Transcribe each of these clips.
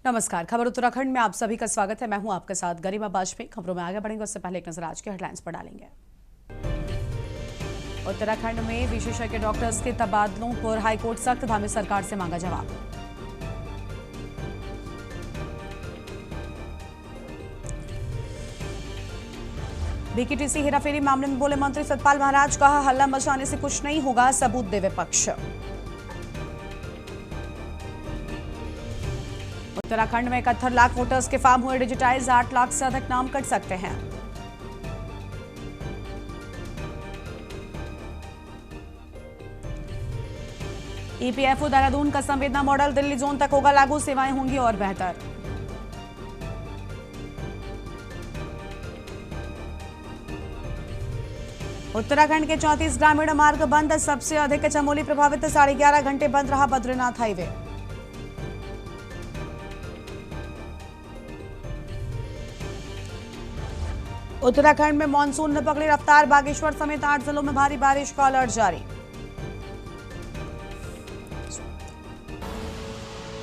नमस्कार। खबर उत्तराखंड में आप सभी का स्वागत है। मैं हूं आपके साथ गरिमा वाजपेयी। खबरों में आगे बढ़ेंगे उससे पहले एक नजर आज के हेडलाइंस पर डालेंगे। उत्तराखंड में विशेषज्ञ डॉक्टर्स के तबादलों पर हाईकोर्ट सख्त, धामी सरकार से मांगा जवाब। बीकेटीसी हेराफेरी मामले में बोले मंत्री सतपाल महाराज, कहा हल्ला मचाने से कुछ नहीं होगा, सबूत दे विपक्ष। उत्तराखंड में 71 लाख वोटर्स के फॉर्म हुए डिजिटाइज, 8 लाख से अधिक नाम कट सकते हैं। ईपीएफओ देहरादून का संवेदना मॉडल दिल्ली जोन तक होगा लागू, सेवाएं होंगी और बेहतर। उत्तराखंड के 34 ग्रामीण मार्ग बंद, सबसे अधिक चमोली प्रभावित, 11.5 घंटे बंद रहा बद्रीनाथ हाईवे। उत्तराखंड में मानसून ने पकड़ी रफ्तार, बागेश्वर समेत 8 जिलों में भारी बारिश का अलर्ट जारी।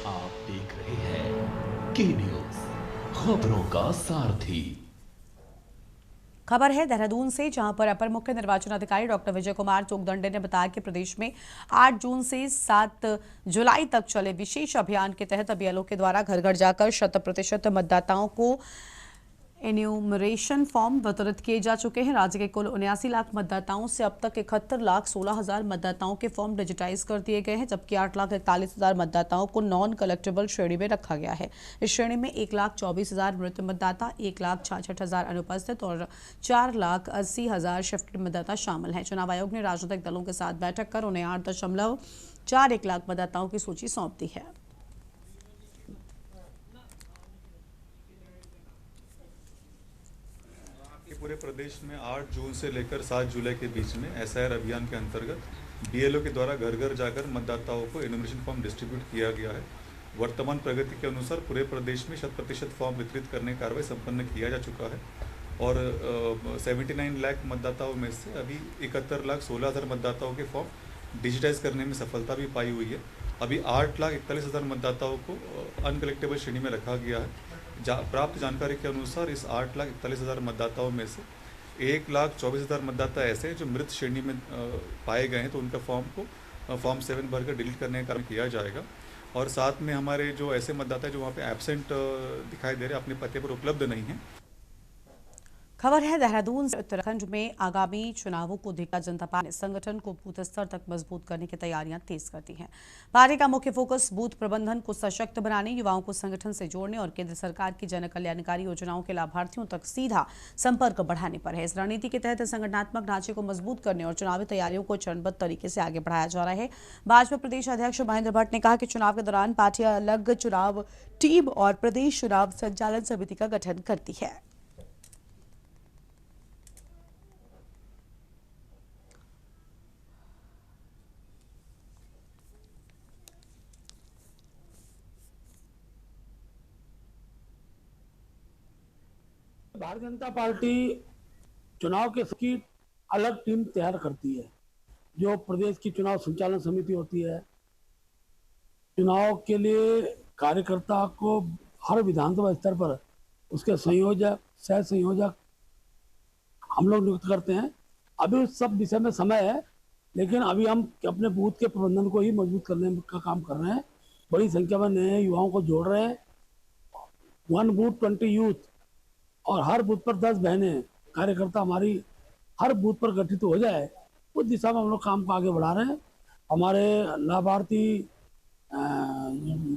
आप देख रहे हैं के न्यूज, खबरों का सारथी। खबर है देहरादून से, जहां पर अपर मुख्य निर्वाचन अधिकारी डॉक्टर विजय कुमार चोगदंडे ने बताया कि प्रदेश में 8 जून से 7 जुलाई तक चले विशेष अभियान के तहत बीएलओ के द्वारा घर घर जाकर 100% मतदाताओं को एन्यूमरेशन फॉर्म वितरित किए जा चुके हैं। राज्य के कुल 79 लाख मतदाताओं से अब तक 71,16,000 मतदाताओं के फॉर्म डिजिटाइज कर दिए गए हैं, जबकि 8,41,000 मतदाताओं को नॉन कलेक्टेबल श्रेणी में रखा गया है। इस श्रेणी में 1,24,000 मृत मतदाता, 1,66,000 अनुपस्थित और 4,80,000 शिफ्टेड मतदाता शामिल हैं। चुनाव आयोग ने राजनीतिक दलों के साथ बैठक कर उन्हें 8.41 लाख मतदाताओं की सूची सौंप दी है। पूरे प्रदेश में 8 जून से लेकर 7 जुलाई के बीच में एसआईआर अभियान के अंतर्गत बीएलओ के द्वारा घर घर जाकर मतदाताओं को एनुमरेशन फॉर्म डिस्ट्रीब्यूट किया गया है। वर्तमान प्रगति के अनुसार पूरे प्रदेश में 100% फॉर्म वितरित करने की कार्रवाई संपन्न किया जा चुका है और 79 लाख मतदाताओं में से अभी 71,16,000 मतदाताओं के फॉर्म डिजिटाइज करने में सफलता भी पाई हुई है। अभी 8,41,000 मतदाताओं को अनकलेक्टेबल श्रेणी में रखा गया है। प्राप्त जानकारी के अनुसार इस 8,41,000 मतदाताओं में से 1,24,000 मतदाता ऐसे हैं जो मृत श्रेणी में पाए गए हैं, तो उनका फॉर्म 7 भरकर डिलीट करने का काम किया जाएगा। और साथ में हमारे जो ऐसे मतदाता हैं जो वहाँ पे एब्सेंट दिखाई दे रहे हैं, अपने पते पर उपलब्ध नहीं हैं। खबर है देहरादून से। उत्तराखंड में आगामी चुनावों को देखकर जनता पार्टी ने संगठन को बूथ स्तर तक मजबूत करने की तैयारियां तेज कर दी हैं। पार्टी का मुख्य फोकस बूथ प्रबंधन को सशक्त बनाने, युवाओं को संगठन से जोड़ने और केंद्र सरकार की जन कल्याणकारी योजनाओं के लाभार्थियों तक सीधा संपर्क बढ़ाने पर है। इस रणनीति के तहत संगठनात्मक ढांचे को मजबूत करने और चुनावी तैयारियों को चरणबद्ध तरीके से आगे बढ़ाया जा रहा है। भाजपा प्रदेश अध्यक्ष महेंद्र भट्ट ने कहा कि चुनाव के दौरान पार्टी अलग चुनाव टीम और प्रदेश चुनाव संचालन समिति का गठन करती है। भारतीय जनता पार्टी चुनाव के की अलग टीम तैयार करती है, जो प्रदेश की चुनाव संचालन समिति होती है। चुनाव के लिए कार्यकर्ता को हर विधानसभा स्तर पर उसके संयोजक, सह संयोजक हम लोग नियुक्त करते हैं। अभी उस सब विषय में समय है, लेकिन अभी हम अपने बूथ के प्रबंधन को ही मजबूत करने का काम कर रहे हैं। बड़ी संख्या में नए युवाओं को जोड़ रहे हैं। 1 बूथ 20 यूथ और हर बूथ पर 10 बहनें कार्यकर्ता हमारी हर बूथ पर गठित हो जाए, उस दिशा में हम लोग काम को आगे बढ़ा रहे हैं। हमारे लाभार्थी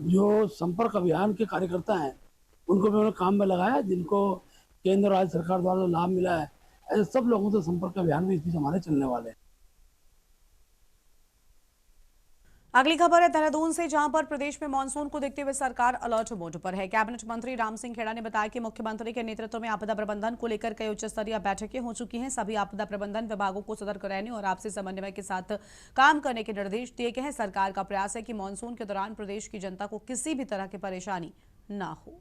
जो संपर्क अभियान के कार्यकर्ता हैं, उनको भी हमने काम में लगाया। जिनको केंद्र और राज्य सरकार द्वारा लाभ मिला है, ऐसे सब लोगों से संपर्क अभियान भी इस बीच हमारे चलने वाले हैं। अगली खबर है देहरादून से, जहां पर प्रदेश में मानसून को देखते हुए सरकार अलर्ट मोड पर है। कैबिनेट मंत्री राम सिंह खेड़ा ने बताया कि मुख्यमंत्री के नेतृत्व में आपदा प्रबंधन को लेकर कई उच्च स्तरीय बैठकें हो चुकी हैं। सभी आपदा प्रबंधन विभागों को सतर्क रहने और आपसी समन्वय के साथ काम करने के निर्देश दिए गए हैं। सरकार का प्रयास है कि मानसून के दौरान प्रदेश की जनता को किसी भी तरह की परेशानी न हो।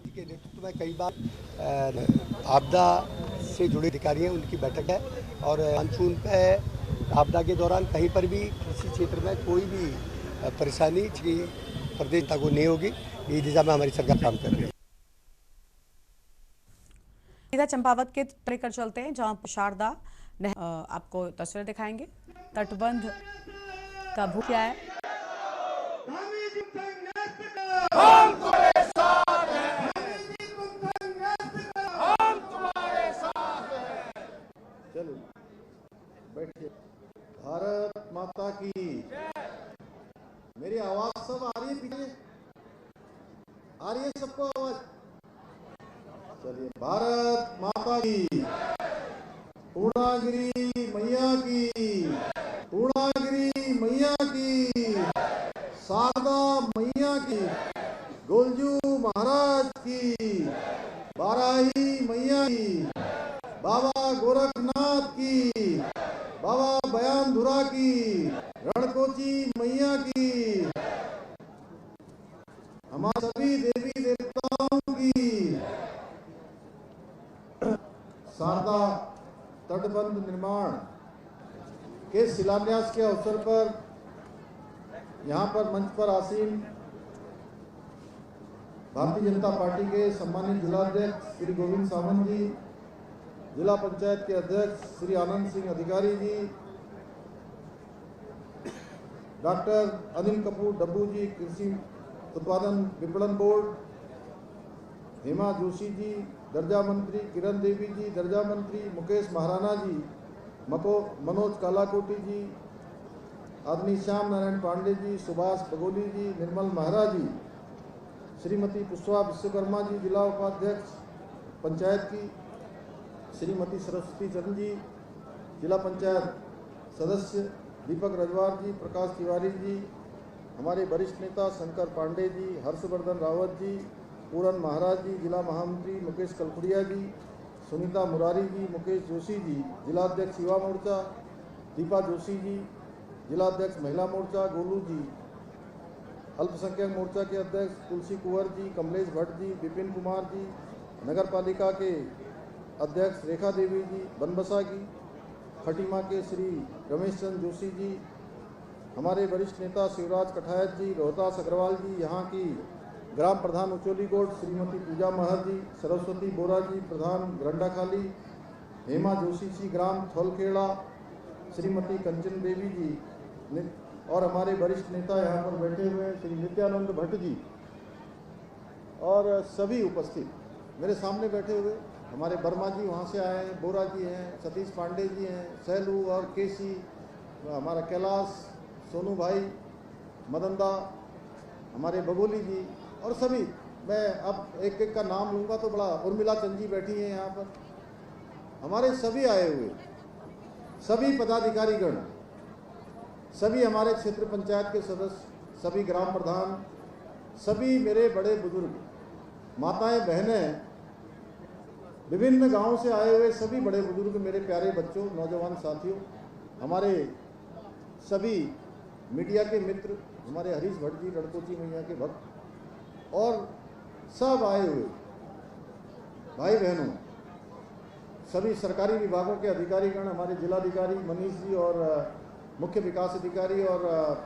के नेतृत्व में कई बार आपदा से जुड़े अधिकारी हैं उनकी बैठक है और मानसून पे आपदा के दौरान कहीं पर भी किसी क्षेत्र में कोई भी परेशानी प्रदेश तक नहीं होगी, इस दिशा में हमारी सरकार काम कर रही है। सीधा चंपावत के लेकर चलते हैं जहां शारदा आपको तस्वीरें दिखाएंगे। तटबंध का भू क्या है? चलो बैठिए। भारत माता की। मेरी आवाज सब आ रही है? पीछे आ रही है सबको आवाज? चलिए। भारत माता की। पूर्णागिरी मैया की। पूर्णागिरी मैया की। शारदा मैया की। गोलजू महाराज की। बाराही मैया की। बाबा गोरखनाथ की। बाबा बयानधुरा की। रणकोची मैया की। हमारे सभी देवी देवताओं की। शारदा तटबंध निर्माण के शिलान्यास के अवसर पर यहाँ पर मंच पर आसीन भारतीय जनता पार्टी के सम्मानित जिलाध्यक्ष श्री गोविंद सावंत जी, जिला पंचायत के अध्यक्ष श्री आनंद सिंह अधिकारी जी, डॉक्टर अनिल कपूर डब्बू जी, कृषि उत्पादन विपणन बोर्ड, हेमा जोशी जी दर्जा मंत्री, किरण देवी जी दर्जा मंत्री, मुकेश महाराणा जी, मनोज कालाकोटी जी, आदरणीय श्याम नारायण पांडे जी, सुभाष बगोली जी, निर्मल महरा जी, श्रीमती पुष्पा विश्वकर्मा जी जिला उपाध्यक्ष पंचायत की, श्रीमती सरस्वती चंद जी जिला पंचायत सदस्य, दीपक रजवार जी, प्रकाश तिवारी जी, हमारे वरिष्ठ नेता शंकर पांडे जी, हर्षवर्धन रावत जी, पूरन महाराज जी जिला महामंत्री, मुकेश कलखुड़िया जी, सुनीता मुरारी जी, मुकेश जोशी जी जिलाध्यक्ष युवा मोर्चा, दीपा जोशी जी जिलाध्यक्ष महिला मोर्चा, गोलू जी अल्पसंख्यक मोर्चा के अध्यक्ष, तुलसी कुंवर जी, कमलेश भट्ट जी, विपिन कुमार जी, नगर पालिका के अध्यक्ष रेखा देवी जी, बनबसा की खटीमा के श्री रमेश चंद्र जोशी जी, हमारे वरिष्ठ नेता शिवराज कठायत जी, रोहतास अग्रवाल जी, यहाँ की ग्राम प्रधान उचोली कोट श्रीमती पूजा महर जी, सरस्वती बोरा जी प्रधान गरंडाखाली, हेमा जोशी जी ग्राम थोलखेड़ा, श्रीमती कंचन देवी जी और हमारे वरिष्ठ नेता यहाँ पर बैठे हुए श्री नित्यानंद भट्ट जी और सभी उपस्थित मेरे सामने बैठे हुए हमारे वर्मा जी वहाँ से आए हैं, बोरा जी हैं, सतीश पांडे जी हैं, सैलू और केसी, हमारा कैलाश, सोनू भाई, मदनदा, हमारे बगोली जी और सभी। मैं अब एक एक का नाम लूँगा तो बड़ा, उर्मिला चंद जी बैठी हैं यहाँ पर, हमारे सभी आए हुए, सभी पदाधिकारीगण, सभी हमारे क्षेत्र पंचायत के सदस्य, सभी ग्राम प्रधान, सभी मेरे बड़े बुजुर्ग, माताएं, बहनें, विभिन्न गांवों से आए हुए सभी बड़े बुजुर्ग, मेरे प्यारे बच्चों, नौजवान साथियों, हमारे सभी मीडिया के मित्र, हमारे हरीश भट्ट जी रणकोची मैया के भक्त और सब आए हुए भाई बहनों, सभी सरकारी विभागों के अधिकारीगण, हमारे जिलाधिकारी मनीष जी और मुख्य विकास अधिकारी और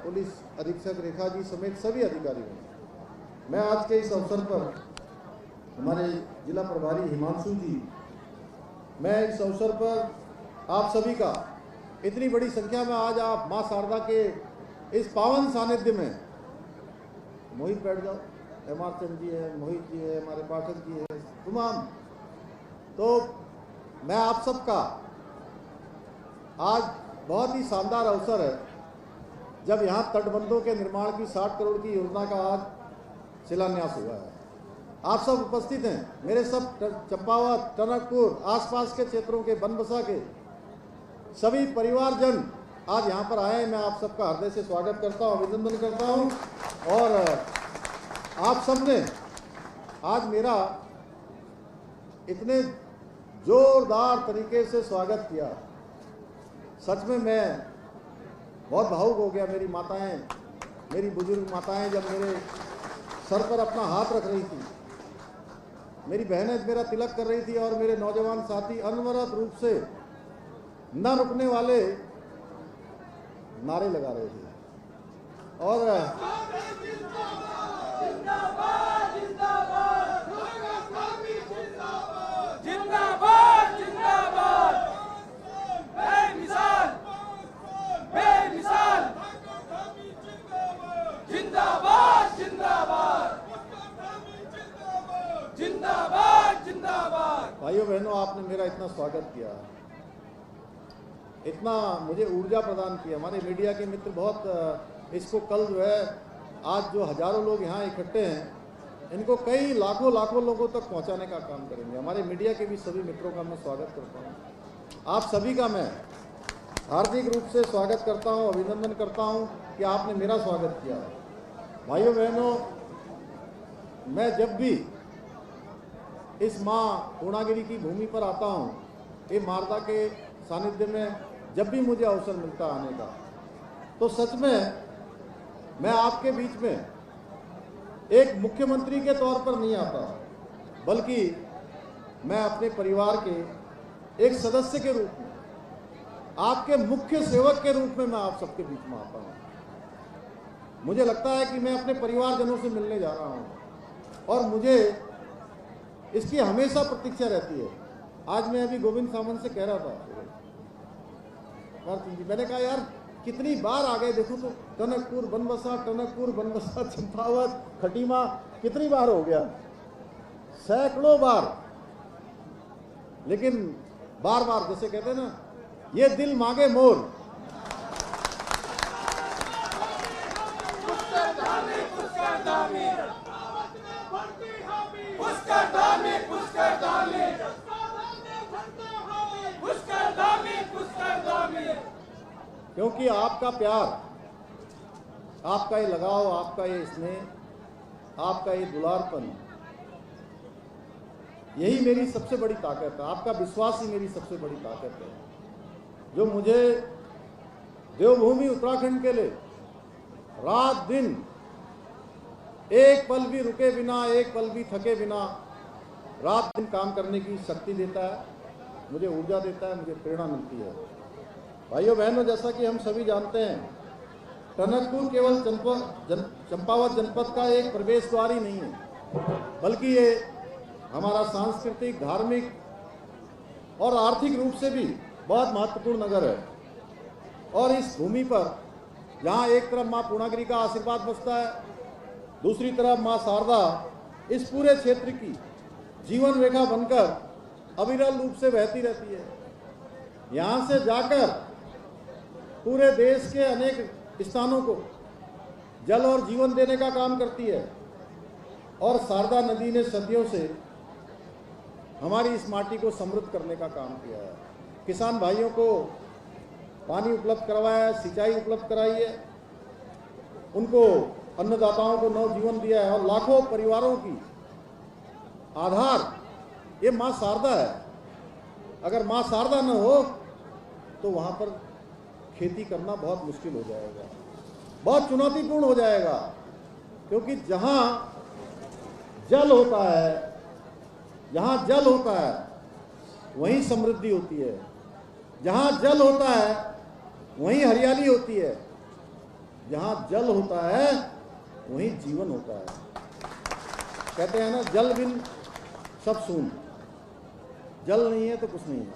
पुलिस अधीक्षक रेखा जी समेत सभी अधिकारीगण। मैं आज के इस अवसर पर हमारे जिला प्रभारी हिमांशु जी, मैं इस अवसर पर आप सभी का इतनी बड़ी संख्या में आज आप मां शारदा के इस पावन सानिध्य में, मोहित बैठ जाओ, एम.आर. चंद जी है, मोहित जी है, हमारे पाठक जी है, तमाम, तो मैं आप सबका आज बहुत ही शानदार अवसर है जब यहाँ तटबंधों के निर्माण की 60 करोड़ की योजना का आज शिलान्यास हुआ है। आप सब उपस्थित हैं, मेरे सब चंपावत, टनकपुर, आसपास के क्षेत्रों के, बनबसा के सभी परिवारजन आज यहाँ पर आए। मैं आप सबका हृदय से स्वागत करता हूँ, अभिनंदन करता हूँ और आप सबने आज मेरा इतने जोरदार तरीके से स्वागत किया। सच में मैं बहुत भावुक हो गया। मेरी माताएं, मेरी बुजुर्ग माताएं जब मेरे सर पर अपना हाथ रख रही थी, मेरी बहनें मेरा तिलक कर रही थी और मेरे नौजवान साथी अनवरत रूप से न रुकने वाले नारे लगा रहे थे और भाइयों बहनों, आपने मेरा इतना स्वागत किया, इतना मुझे ऊर्जा प्रदान की। हमारे मीडिया के मित्र बहुत इसको कल जो है, आज जो हजारों लोग यहाँ इकट्ठे हैं, इनको कई लाखों लोगों तक पहुँचाने का काम करेंगे। हमारे मीडिया के भी सभी मित्रों का मैं स्वागत करता हूँ। आप सभी का मैं हार्दिक रूप से स्वागत करता हूँ, अभिनंदन करता हूँ कि आपने मेरा स्वागत किया। भाइयों बहनों, मैं जब भी इस माँ पूर्णागिरी की भूमि पर आता हूँ, ये मारदा के सानिध्य में जब भी मुझे अवसर मिलता आने का, तो सच में मैं आपके बीच में एक मुख्यमंत्री के तौर पर नहीं आता, बल्कि मैं अपने परिवार के एक सदस्य के रूप में, आपके मुख्य सेवक के रूप में मैं आप सबके बीच में आता हूँ। मुझे लगता है कि मैं अपने परिवारजनों से मिलने जा रहा हूँ और मुझे इसकी हमेशा प्रतीक्षा रहती है। आज मैं अभी गोविंद सामंत से कह रहा था, मैंने कहा यार कितनी बार आ गए, देखो तो टनकपुर बनबसा चंपावत खटीमा कितनी बार हो गया, सैकड़ों बार, लेकिन बार बार जैसे कहते हैं ना, ये दिल मांगे मोर। क्योंकि आपका प्यार, आपका ये लगाव, आपका ये स्नेह, आपका ये दुलारपन, यही मेरी सबसे बड़ी ताकत है। आपका विश्वास ही मेरी सबसे बड़ी ताकत है, जो मुझे देवभूमि उत्तराखंड के लिए रात दिन एक पल भी रुके बिना, एक पल भी थके बिना रात दिन काम करने की शक्ति देता है, मुझे ऊर्जा देता है, मुझे प्रेरणा मिलती है। भाइयों बहनों, जैसा कि हम सभी जानते हैं, टनकपुर केवल चंपावत जनपद का एक प्रवेश द्वार ही नहीं है, बल्कि ये हमारा सांस्कृतिक, धार्मिक और आर्थिक रूप से भी बहुत महत्वपूर्ण नगर है। और इस भूमि पर जहाँ एक तरफ माँ पूर्णागिरी का आशीर्वाद बसता है, दूसरी तरफ माँ शारदा इस पूरे क्षेत्र की जीवन रेखा बनकर अविरल रूप से बहती रहती है। यहाँ से जाकर पूरे देश के अनेक स्थानों को जल और जीवन देने का काम करती है। और शारदा नदी ने सदियों से हमारी इस माटी को समृद्ध करने का काम किया है। किसान भाइयों को पानी उपलब्ध करवाया है, सिंचाई उपलब्ध कराई है, उनको अन्नदाताओं को नव जीवन दिया है और लाखों परिवारों की आधार ये माँ शारदा है। अगर माँ शारदा न हो तो वहाँ पर खेती करना बहुत मुश्किल हो जाएगा, बहुत चुनौतीपूर्ण हो जाएगा, क्योंकि जहाँ जल होता है, जहाँ जल होता है वहीं समृद्धि होती है, जहाँ जल होता है वहीं हरियाली होती है, जहाँ जल होता है वहीं जीवन होता है। कहते हैं ना, जल बिन सब शून्य, जल नहीं है तो कुछ नहीं है।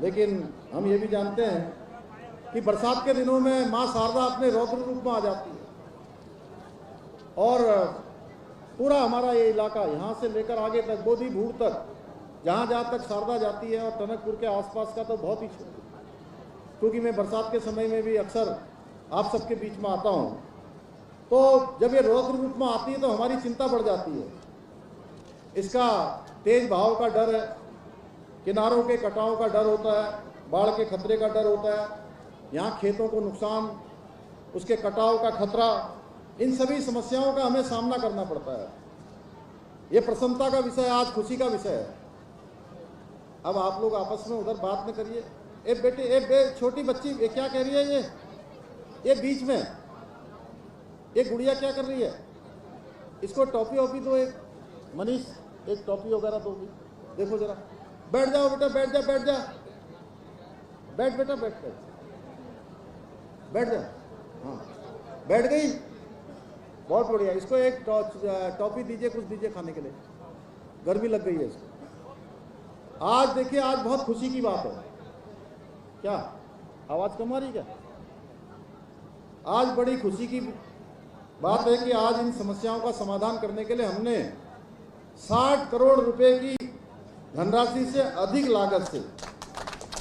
लेकिन हम ये भी जानते हैं कि बरसात के दिनों में माँ शारदा अपने रौद्र रूप में आ जाती है और पूरा हमारा ये इलाका, यहाँ से लेकर आगे तक बोधी भूड़ तक, जहाँ जहाँ तक शारदा जाती है, और टनकपुर के आसपास का तो बहुत ही छोटा, क्योंकि मैं बरसात के समय में भी अक्सर आप सबके बीच में आता हूँ, तो जब ये रौद्र रूप में आती है तो हमारी चिंता बढ़ जाती है। इसका तेज बहाव का डर है, किनारों के कटाव का डर होता है, बाढ़ के खतरे का डर होता है, यहाँ खेतों को नुकसान, उसके कटाव का खतरा, इन सभी समस्याओं का हमें सामना करना पड़ता है। ये प्रसन्नता का विषय, आज खुशी का विषय है। अब आप लोग आपस में उधर बात न करिए। ए बेटे, छोटी बच्ची ये क्या कह रही है? ये बीच में ये गुड़िया क्या कर रही है? इसको टॉपी वॉपी दो। एक मनीष, एक टॉफी वगैरह दोगी? देखो जरा, बैठ जाओ बेटा, बैठ जा, बैठ जा, बैठ बेटा, बैठ बैठ बैठ जा। हाँ, बैठ गई, बहुत बढ़िया। इसको एक टॉफी दीजिए, कुछ दीजिए खाने के लिए, गर्मी लग गई है इसको। आज देखिए, आज बहुत खुशी की बात है। क्या आवाज कम आ रही क्या? आज बड़ी खुशी की बात है कि आज इन समस्याओं का समाधान करने के लिए हमने 60 करोड़ रुपए की धनराशि से अधिक लागत से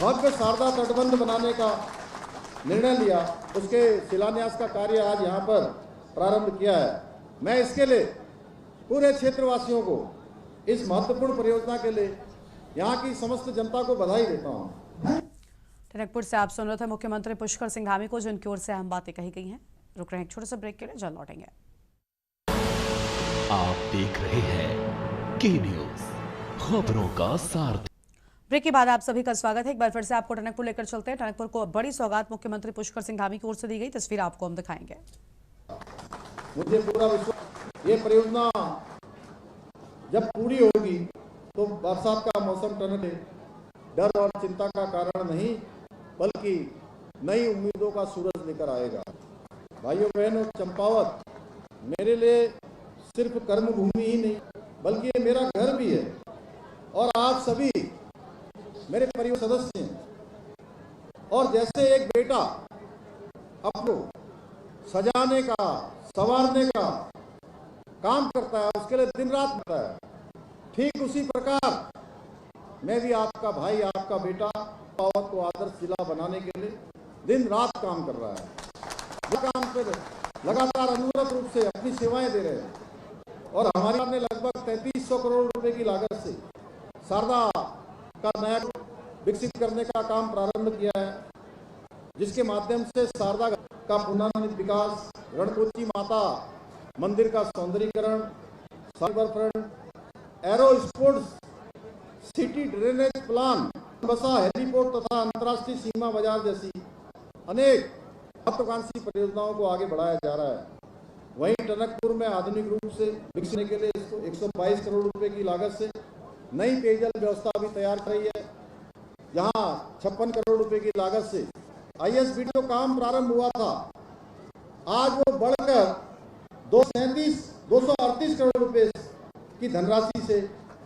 भव्य शारदा तटबंध बनाने का निर्णय लिया। उसके शिलान्यास का कार्य आज यहाँ पर प्रारंभ किया है। मैं इसके लिए पूरे क्षेत्रवासियों को, इस महत्वपूर्ण परियोजना के लिए यहाँ की समस्त जनता को बधाई देता हूँ। टनकपुर से आप सुन रहे थे मुख्यमंत्री पुष्कर सिंह धामी को, जिनकी ओर से अहम बातें कही गई हैं। रुक रहे हैं एक छोटे से ब्रेक के लिए, जल्द लौटेंगे। आप देख रहे हैं के न्यूज, खबरों का सारथी। ब्रेक के बाद आप सभी का स्वागत है। एक बार फिर से आपको टनकपुर लेकर चलते हैं। टनकपुर को बड़ी सौगात मुख्यमंत्री पुष्कर सिंह धामी की ओर से दी गई, तस्वीर आपको हम दिखाएंगे। मुझे पूरा विश्वास, ये परियोजना जब पूरी होगी तो बरसात का मौसम टनक डर और चिंता का कारण नहीं, बल्कि नई उम्मीदों का सूरज लेकर आएगा। भाइयों बहनों, चंपावत मेरे लिए सिर्फ कर्मभूमि ही नहीं, बल्कि ये मेरा घर भी है और आप सभी मेरे परिवार सदस्य हैं। और जैसे एक बेटा अपनों सजाने का, संवारने का काम करता है, उसके लिए दिन रात करता है, ठीक उसी प्रकार मैं भी आपका भाई, आपका बेटा चंपावत को आदर्श जिला बनाने के लिए दिन रात काम कर रहा है। वो काम पर लगातार अनवरत रूप से अपनी सेवाएं दे रहे हैं। और हमारे ने लगभग 3300 करोड़ रुपए की लागत से शारदा का नया विकसित करने का काम प्रारंभ किया है, जिसके माध्यम से शारदा का पुनर्निर्मित विकास, रणकोची माता मंदिर का सौंदर्यीकरण, cyber front, aero sports, city drainage plan, बसा हेलीपोर्ट तथा अंतर्राष्ट्रीय सीमा बाजार जैसी अनेक महत्वाकांक्षी परियोजनाओं को आगे बढ़ाया जा रहा है। वहीं टनकपुर में आधुनिक रूप से विकसित के लिए इसको 122 करोड़ रुपए की लागत से नई पेयजल व्यवस्था भी तैयार कर रही है। जहां 56 करोड़ रुपए की लागत से ISBT जो काम प्रारंभ हुआ था, आज वो बढ़कर 238 करोड़ रुपए की धनराशि से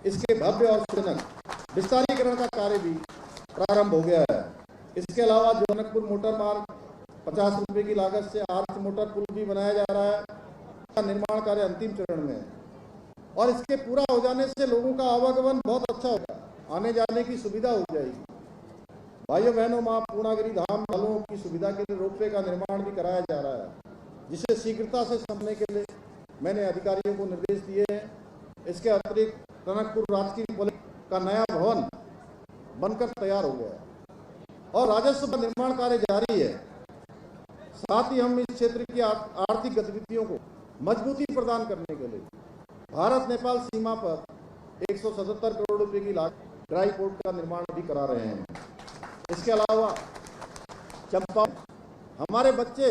इसके भव्य और सुजनक विस्तारीकरण का कार्य भी प्रारंभ हो गया है। इसके अलावा जनकपुर मोटर मार्ग 50 रुपए की लागत से आर्च मोटर पुल भी बनाया जा रहा है। इसका निर्माण कार्य अंतिम चरण में है और इसके पूरा हो जाने से लोगों का आवागमन बहुत अच्छा होगा, आने जाने की सुविधा हो जाएगी। भाइयों बहनों, मां पूर्णागिरी धाम वालों की सुविधा के लिए रोपवे का निर्माण भी कराया जा रहा है, जिसे शीघ्रता से समझने के लिए मैंने अधिकारियों को निर्देश दिए हैं। इसके अतिरिक्त टनकपुर राजकीय कॉलेज का नया भवन बनकर तैयार हो गया है और राजस्व निर्माण कार्य जारी है। साथ ही हम इस क्षेत्र की आर्थिक गतिविधियों को मजबूती प्रदान करने के लिए भारत नेपाल सीमा पर 177 करोड़ रुपए की लागत ड्राई पोर्ट का निर्माण भी करा रहे हैं। इसके अलावा चंपा हमारे बच्चे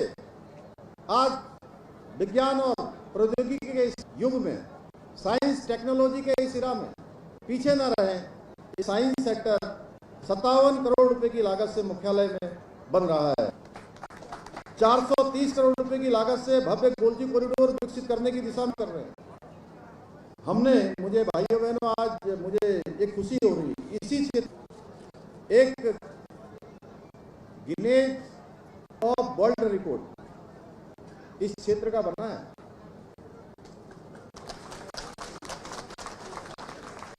आज विज्ञान और प्रौद्योगिकी के इस युग में, साइंस टेक्नोलॉजी के इस इरा में पीछे न रहें। साइंस सेक्टर 57 करोड़ रुपए की लागत से मुख्यालय में बन रहा है। 430 करोड़ रुपए की लागत से भव्य गोलजी कॉरिडोर विकसित करने की दिशा में कर रहे हैं। मुझे भाइयों बहनों, आज मुझे एक खुशी हो रही है, इसी क्षेत्र एक गिनेज ऑफ वर्ल्ड रिकॉर्ड इस क्षेत्र का बना है।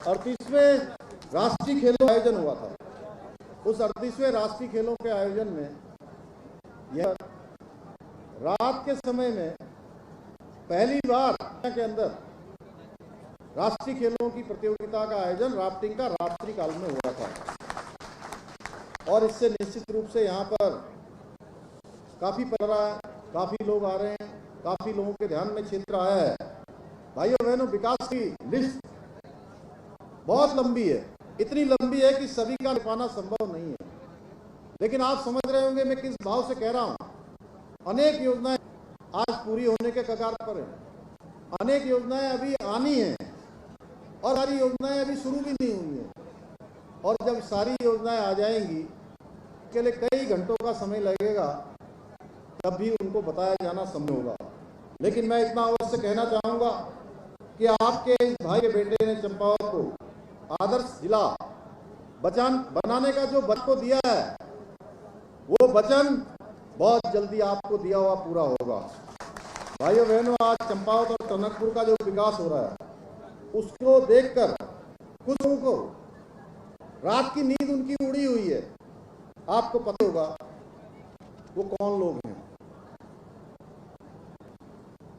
38वें राष्ट्रीय खेलों का आयोजन हुआ था। उस 38वें राष्ट्रीय खेलों के आयोजन में यह रात के समय में पहली बार के अंदर राष्ट्रीय खेलों की प्रतियोगिता का आयोजन राफ्टिंग का रात्रि काल में हुआ था और इससे निश्चित रूप से यहाँ पर काफी पड़ रहा है, काफी लोग आ रहे हैं, काफी लोगों के ध्यान में क्षेत्र आया है। भाइयों बहनों, विकास की लिस्ट बहुत लंबी है, इतनी लंबी है कि सभी का पाना संभव नहीं है। लेकिन आप समझ रहे होंगे मैं किस भाव से कह रहा हूं। अनेक योजनाएं आज पूरी होने के कगार पर हैं, अनेक योजनाएं अभी आनी हैं और सारी योजनाएं अभी शुरू भी नहीं हुई हैं। और जब सारी योजनाएं आ जाएंगी, के लिए कई घंटों का समय लगेगा, तब भी उनको बताया जाना संभव होगा। लेकिन मैं इतना अवश्य कहना चाहूँगा कि आपके इस भाई के बेटे ने चंपावत को आदर्श जिला बनाने का जो वचन को दिया है, वो वचन बहुत जल्दी आपको दिया हुआ पूरा होगा। भाइयों बहनों, आज चंपावत और टनकपुर का जो विकास हो रहा है, उसको देखकर कुछ लोगों को रात की नींद उनकी उड़ी हुई है। आपको पता होगा वो कौन लोग हैं।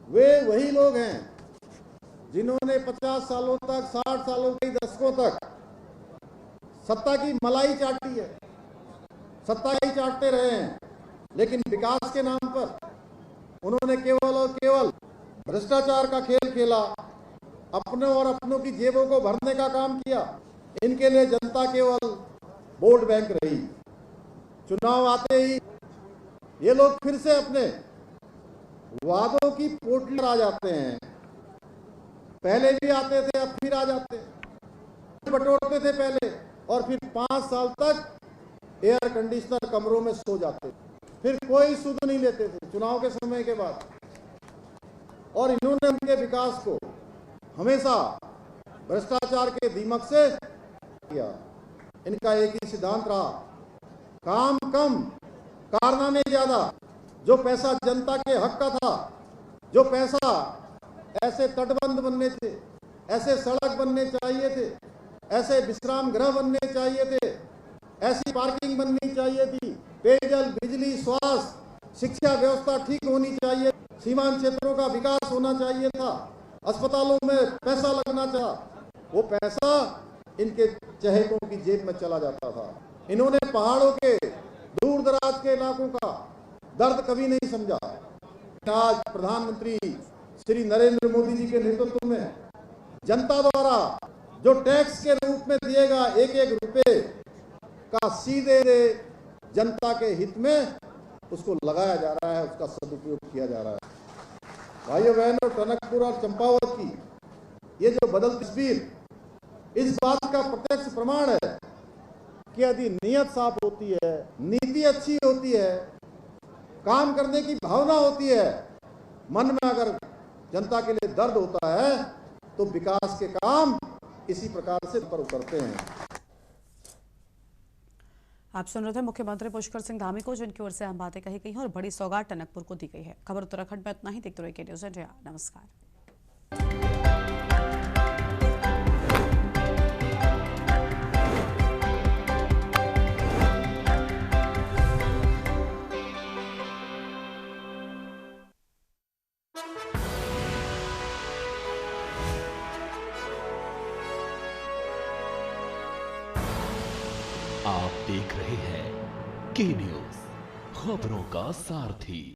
वे वही लोग हैं जिन्होंने 50 सालों तक, 60 सालों के दशकों तक सत्ता की मलाई चाटी है, सत्ता ही चाटते रहे हैं। लेकिन विकास के नाम पर उन्होंने केवल और केवल भ्रष्टाचार का खेल खेला, अपने और अपनों की जेबों को भरने का काम किया। इनके लिए जनता केवल वोट बैंक रही। चुनाव आते ही ये लोग फिर से अपने वादों की पोटली पर आ जाते हैं। पहले भी आते थे, अब फिर आ जाते हैं। बटोरते थे पहले, और फिर 5 साल तक एयर कंडीशनर कमरों में सो जाते थे। फिर कोई सुध नहीं लेते थे चुनाव के समय के बाद। और इन्होंने उनके विकास को हमेशा भ्रष्टाचार के दीमक से किया। इनका एक ही सिद्धांत रहा, काम कम कारनामे ज्यादा। जो पैसा जनता के हक का था, जो पैसा ऐसे तटबंध बनने थे, ऐसे सड़क बनने चाहिए थे, ऐसे विश्राम गृह बनने चाहिए थे, ऐसी पार्किंग बननी चाहिए थी, पेयजल, बिजली, स्वास्थ्य, शिक्षा व्यवस्था ठीक होनी चाहिए, सीमांत क्षेत्रों का विकास होना चाहिए था, अस्पतालों में पैसा लगना था, वो पैसा इनके चहेतों की जेब में चला जाता था। इन्होंने पहाड़ों के, दूर दराज के इलाकों का दर्द कभी नहीं समझा। आज प्रधानमंत्री श्री नरेंद्र मोदी जी के नेतृत्व में जनता द्वारा जो टैक्स के रूप में दिएगा एक एक रुपए का सीधे जनता के हित में उसको लगाया जा रहा है, उसका सदुपयोग किया जा रहा है। भाइयों बहनों, टनकपुर और चंपावत की ये जो बदलती तस्वीर इस बात का प्रत्यक्ष प्रमाण है कि यदि नीयत साफ होती है, नीति अच्छी होती है, काम करने की भावना होती है, मन में अगर जनता के लिए दर्द होता है, तो विकास के काम इसी प्रकार से पर उतरते हैं। आप सुन रहे थे मुख्यमंत्री पुष्कर सिंह धामी को, जिनकी ओर से हम बातें कही गई हैं और बड़ी सौगात टनकपुर को दी गई है। खबर उत्तराखंड में इतना ही। देखते रहिए न्यूज़ इंडिया। नमस्कार। आप देख रहे हैं के न्यूज़, खबरों का सारथी।